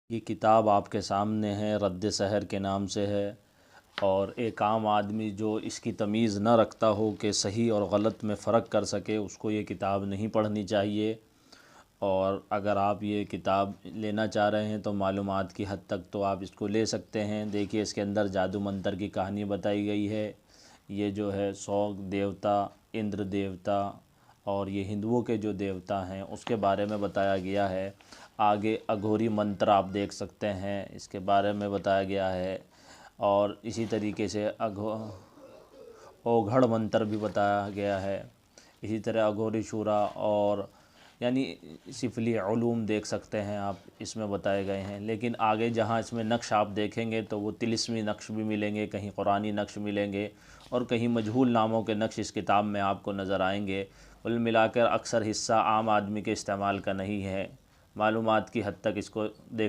ये किताब आपके सामने है, रद्द सहर के नाम से है। और एक आम आदमी जो इसकी तमीज़ न रखता हो कि सही और गलत में फ़र्क कर सके, उसको ये किताब नहीं पढ़नी चाहिए। और अगर आप ये किताब लेना चाह रहे हैं तो मालूमात की हद तक तो आप इसको ले सकते हैं। देखिए, इसके अंदर जादू मंतर की कहानी बताई गई है। ये जो है 100 देवता, इंद्र देवता और ये हिंदुओं के जो देवता हैं उसके बारे में बताया गया है। आगे अघोरी मंत्र आप देख सकते हैं, इसके बारे में बताया गया है। और इसी तरीके से ओघड़ मंत्र भी बताया गया है। इसी तरह अघोरी शूरा और यानी सिफली उलूम देख सकते हैं आप, इसमें बताए गए हैं। लेकिन आगे जहाँ इसमें नक्श आप देखेंगे तो वो तिलिस्मी नक्श भी मिलेंगे, कहीं कुरानी नक्श मिलेंगे और कहीं मजहूल नामों के नक्श इस किताब में आपको नज़र आएंगे। कुल मिलाकर अक्सर हिस्सा आम आदमी के इस्तेमाल का नहीं है। मालूमात की हद तक इसको देख